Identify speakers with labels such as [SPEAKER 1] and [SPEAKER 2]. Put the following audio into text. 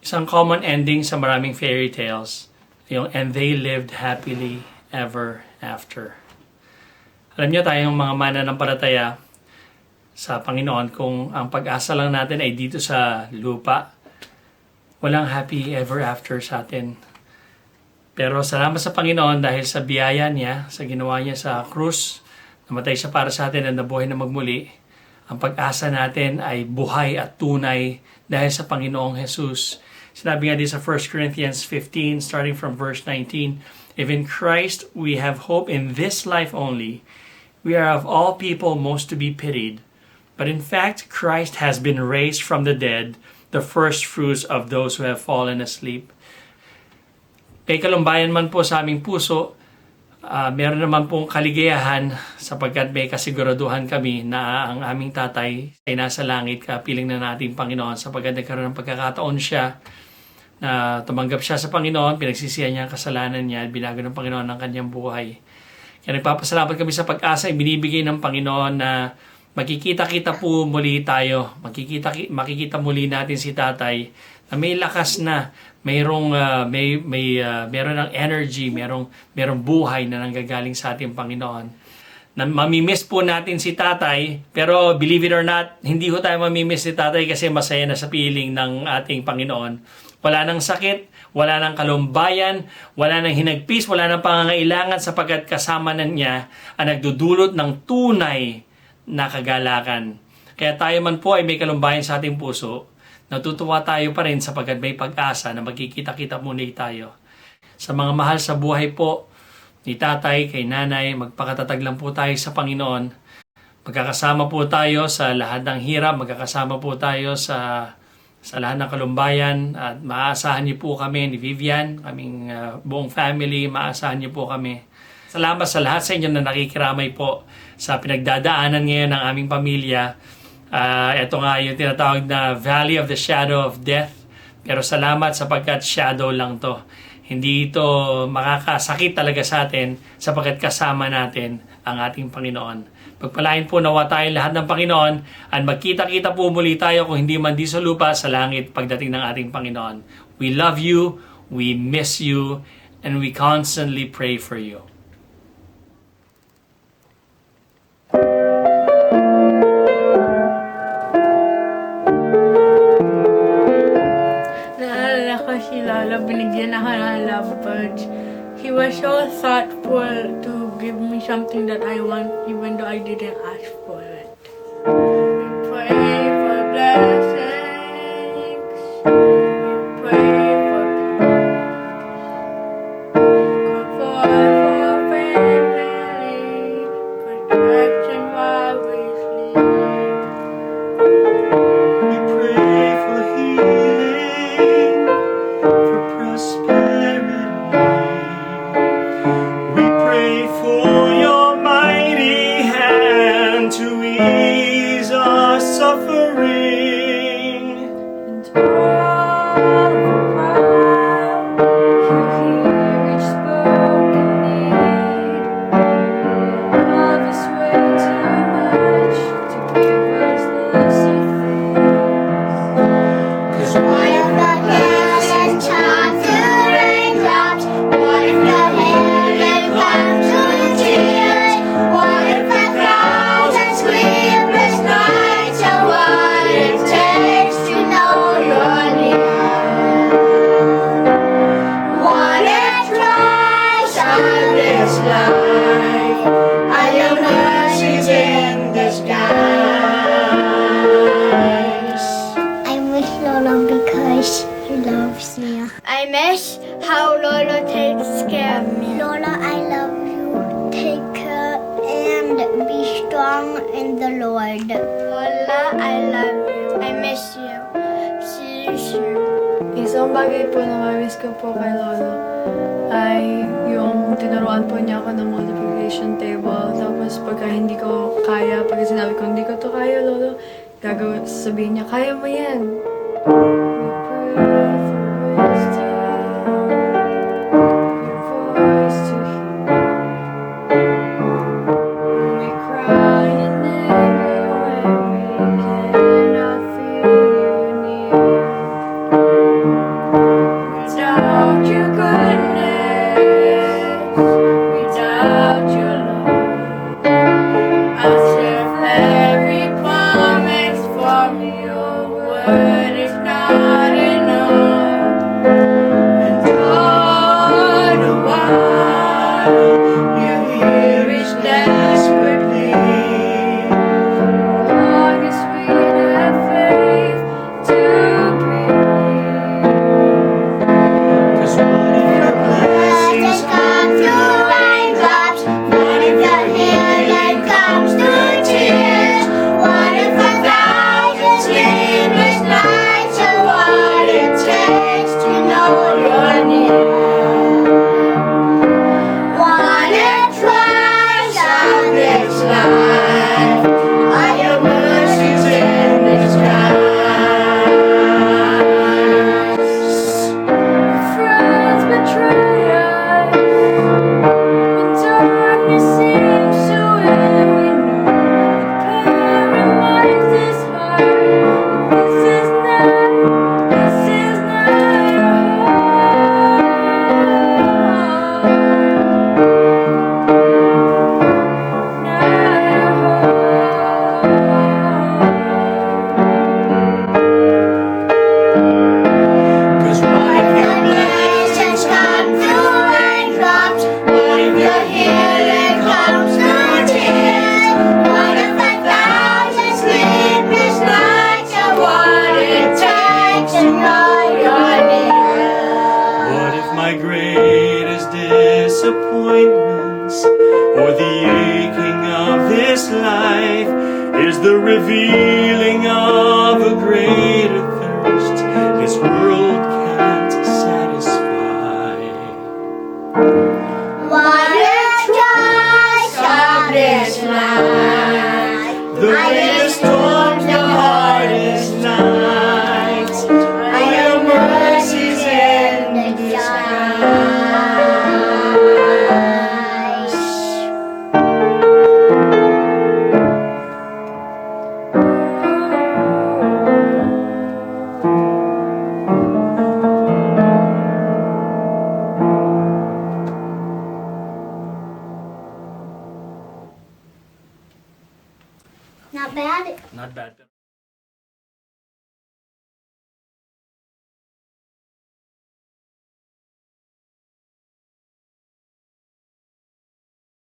[SPEAKER 1] Isang common ending sa maraming fairy tales, yung and they lived happily ever after. Alam niyo tayong mga mananampalataya sa Panginoon, kung ang pag-asa lang natin ay dito sa lupa, walang happy ever after sa atin. Pero salamat sa Panginoon dahil sa biyaya niya, sa ginawa niya sa krus, namatay siya para sa atin at nabuhay na magmuli. Ang pag-asa natin ay buhay at tunay dahil sa Panginoong Jesus. Sinabi nga din sa 1 Corinthians 15, starting from verse 19, if in Christ we have hope in this life only, we are of all people most to be pitied. But in fact, Christ has been raised from the dead, the first fruits of those who have fallen asleep. Kay kalumbayan man po sa aming puso, meron naman pong kaligayahan sapagkat may kasiguraduhan kami na ang aming tatay ay nasa langit, kapiling na nating Panginoon, sapagkat nagkaroon ng pagkakataon siya na tumanggap siya sa Panginoon, pinagsisihan niya ang kasalanan niya at binago ng Panginoon ang kanyang buhay. Kaya nagpapasalamat kami sa pag-asa ay binibigay ng Panginoon na makikita-kita po muli tayo, makikita muli natin si tatay na may lakas na, meron ng energy, merong buhay na nanggagaling sa ating Panginoon. Na mamimiss po natin si tatay, pero believe it or not, hindi ho tayo mamimiss si tatay kasi masaya na sa piling ng ating Panginoon. Wala nang sakit, wala nang kalumbayan, wala nang hinagpis, wala nang pangangailangan sapagkat kasama na niya ang nagdudulot ng tunay na kagalakan. Kaya tayo man po ay may kalumbayan sa ating puso, natutuwa tayo pa rin sapagkat may pag-asa na magkikita-kita muli tayo. Sa mga mahal sa buhay po ni tatay, kay nanay, magpakatatag lang po tayo sa Panginoon. Magkakasama po tayo sa lahat ng hirap, magkakasama po tayo sa lahat ng kalumbayan, at maaasahan niyo po kami ni Vivian, kaming buong family, maaasahan niyo po kami. Salamat sa lahat sa inyo na nakikiramay po sa pinagdadaanan ngayon ng aming pamilya. Ito nga yung tinatawag na Valley of the Shadow of Death. Pero salamat sapagkat shadow lang to. Hindi ito makakasakit talaga sa atin sapagkat kasama natin ang ating Panginoon. Pagpalain po nawa tayo lahat ng Panginoon at magkita-kita po muli tayo kung hindi man di sa lupa, sa langit pagdating ng ating Panginoon. We love you, we miss you, and we constantly pray for you.
[SPEAKER 2] Naalala ko si Lolo, binigyan ako ng lovebirds. He was so thoughtful to give me something that I want even though I didn't ask for it. Pray for blessings. Pray for comfort for family. Protection while we sleep.
[SPEAKER 1] We pray for healing, for prosperity. We pray for your mighty hand to ease our suffering.
[SPEAKER 2] And all the while, you hear each spoken need. Love is way too much to give us lesser things.
[SPEAKER 3] 'Cause what if the heaven turned to raindrops? What if the heaven comes to tears? What if the thousand sleepless nights are what it takes to know you're near? What if twice on this life are your mercies in disguise? I miss Lola because he loves me. I miss how Lola takes care of me. Lola, I love you. Take care and be strong in the Lord. Lola, I love you. I miss you. See you soon.
[SPEAKER 2] Isang bagay po na mamiss ko po kay Lolo ay yung tinuruan po niya ako ng multiplication table. Tapos pagka hindi ko kaya, pagka sinabi ko hindi ko to kaya, Lolo, sabihin niya, kaya mo yan. We pray for wisdom, your voice to hear. We cry in anger when we cannot feel you near.
[SPEAKER 4] disappointments or the aching of this life is the revealing of a greater thirst this world can't satisfy.
[SPEAKER 3] What a choice of this life.
[SPEAKER 4] The greatest storms, the hardest nights, are your mercies in
[SPEAKER 3] disguise. Not bad.
[SPEAKER 1] Not bad.